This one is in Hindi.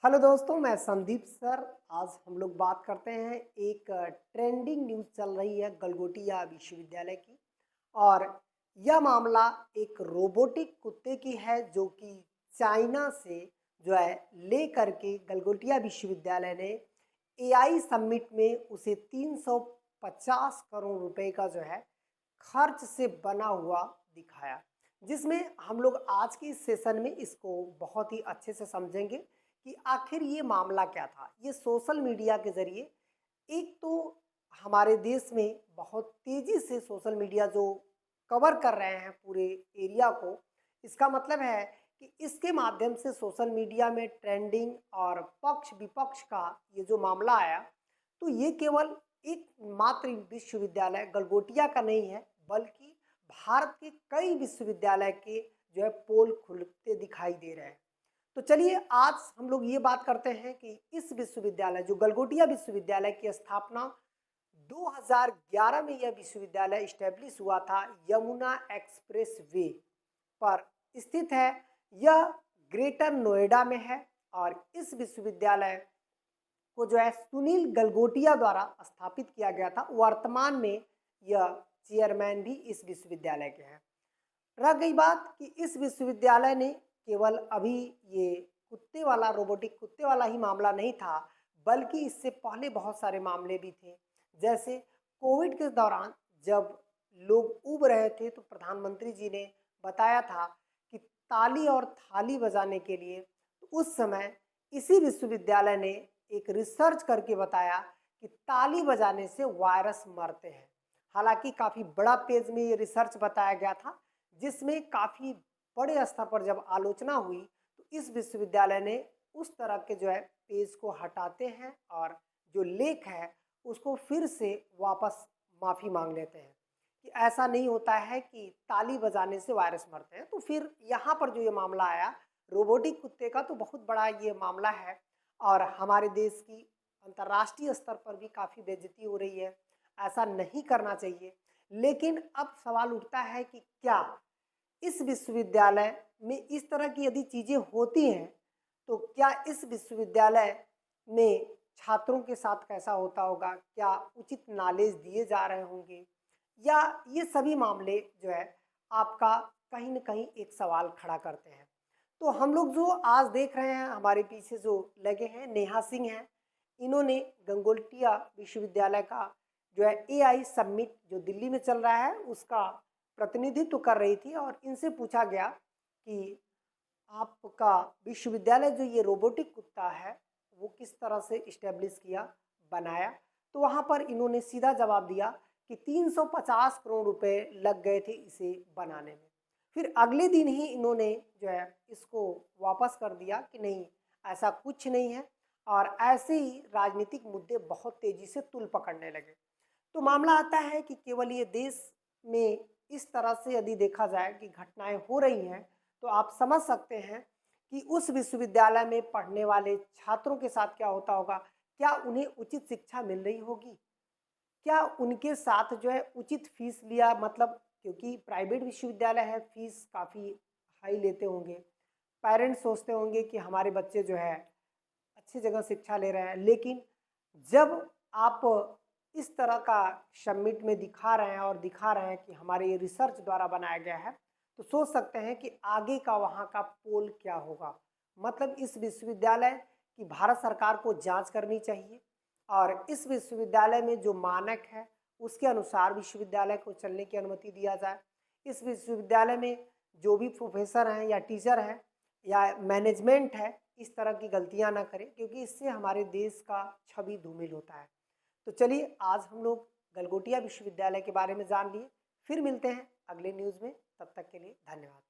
हेलो दोस्तों, मैं संदीप सर। आज हम लोग बात करते हैं एक ट्रेंडिंग न्यूज़ चल रही है गलगोटिया विश्वविद्यालय की। और यह मामला एक रोबोटिक कुत्ते की है जो कि चाइना से जो है ले करके गलगोटिया विश्वविद्यालय ने एआई समिट में उसे 350 करोड़ रुपए का जो है खर्च से बना हुआ दिखाया, जिसमें हम लोग आज के इस सेशन में इसको बहुत ही अच्छे से समझेंगे कि आखिर ये मामला क्या था। ये सोशल मीडिया के ज़रिए एक तो हमारे देश में बहुत तेज़ी से सोशल मीडिया जो कवर कर रहे हैं पूरे एरिया को, इसका मतलब है कि इसके माध्यम से सोशल मीडिया में ट्रेंडिंग और पक्ष विपक्ष का ये जो मामला आया, तो ये केवल एक मात्र विश्वविद्यालय गलगोटिया का नहीं है, बल्कि भारत के कई विश्वविद्यालय के जो है पोल खुलते दिखाई दे रहे हैं। तो चलिए आज हम लोग ये बात करते हैं कि इस विश्वविद्यालय जो गलगोटिया विश्वविद्यालय की स्थापना 2011 में यह विश्वविद्यालय इस्टेब्लिश हुआ था, यमुना एक्सप्रेस वे पर स्थित है। यह ग्रेटर नोएडा में है और इस विश्वविद्यालय को जो है सुनील गलगोटिया द्वारा स्थापित किया गया था। वर्तमान में यह चेयरमैन भी इस विश्वविद्यालय के हैं। रह गई बात कि इस विश्वविद्यालय ने केवल अभी ये कुत्ते वाला रोबोटिक कुत्ते वाला ही मामला नहीं था, बल्कि इससे पहले बहुत सारे मामले भी थे। जैसे कोविड के दौरान जब लोग ऊब रहे थे, तो प्रधानमंत्री जी ने बताया था कि ताली और थाली बजाने के लिए, तो उस समय इसी विश्वविद्यालय ने एक रिसर्च करके बताया कि ताली बजाने से वायरस मरते हैं। हालांकि काफ़ी बड़ा पेज में ये रिसर्च बताया गया था, जिसमें काफ़ी बड़े स्तर पर जब आलोचना हुई, तो इस विश्वविद्यालय ने उस तरह के जो है पेज को हटाते हैं और जो लेख है उसको फिर से वापस माफ़ी मांग लेते हैं कि ऐसा नहीं होता है कि ताली बजाने से वायरस मरते हैं। तो फिर यहाँ पर जो ये मामला आया रोबोटिक कुत्ते का, तो बहुत बड़ा ये मामला है और हमारे देश की अंतर्राष्ट्रीय स्तर पर भी काफ़ी बेइज्जती हो रही है। ऐसा नहीं करना चाहिए। लेकिन अब सवाल उठता है कि क्या इस विश्वविद्यालय में इस तरह की यदि चीज़ें होती हैं, तो क्या इस विश्वविद्यालय में छात्रों के साथ कैसा होता होगा? क्या उचित नॉलेज दिए जा रहे होंगे? या ये सभी मामले जो है आपका कहीं न कहीं एक सवाल खड़ा करते हैं। तो हम लोग जो आज देख रहे हैं, हमारे पीछे जो लगे हैं नेहा सिंह हैं, इन्होंने गंगोटिया विश्वविद्यालय का जो है एआई समिट जो दिल्ली में चल रहा है उसका प्रतिनिधित्व कर रही थी। और इनसे पूछा गया कि आपका विश्वविद्यालय जो ये रोबोटिक कुत्ता है वो किस तरह से इस्टेब्लिश किया, बनाया। तो वहाँ पर इन्होंने सीधा जवाब दिया कि 350 करोड़ रुपए लग गए थे इसे बनाने में। फिर अगले दिन ही इन्होंने जो है इसको वापस कर दिया कि नहीं, ऐसा कुछ नहीं है। और ऐसे ही राजनीतिक मुद्दे बहुत तेजी से तुल पकड़ने लगे। तो मामला आता है कि केवल ये देश में इस तरह से यदि देखा जाए कि घटनाएं हो रही हैं, तो आप समझ सकते हैं कि उस विश्वविद्यालय में पढ़ने वाले छात्रों के साथ क्या होता होगा। क्या उन्हें उचित शिक्षा मिल रही होगी? क्या उनके साथ जो है उचित फीस लिया, मतलब क्योंकि प्राइवेट विश्वविद्यालय है, फीस काफ़ी हाई लेते होंगे। पेरेंट्स सोचते होंगे कि हमारे बच्चे जो है अच्छी जगह शिक्षा ले रहे हैं। लेकिन जब आप इस तरह का समिट में दिखा रहे हैं और दिखा रहे हैं कि हमारे ये रिसर्च द्वारा बनाया गया है, तो सोच सकते हैं कि आगे का वहाँ का पोल क्या होगा। मतलब इस विश्वविद्यालय की भारत सरकार को जांच करनी चाहिए और इस विश्वविद्यालय में जो मानक है उसके अनुसार विश्वविद्यालय को चलने की अनुमति दिया जाए। इस विश्वविद्यालय में जो भी प्रोफेसर हैं या टीचर हैं या मैनेजमेंट है, इस तरह की गलतियां ना करें, क्योंकि इससे हमारे देश का छवि धूमिल होता है। तो चलिए आज हम लोग गलगोटिया विश्वविद्यालय के बारे में जान लिए। फिर मिलते हैं अगले न्यूज़ में। तब तक के लिए धन्यवाद।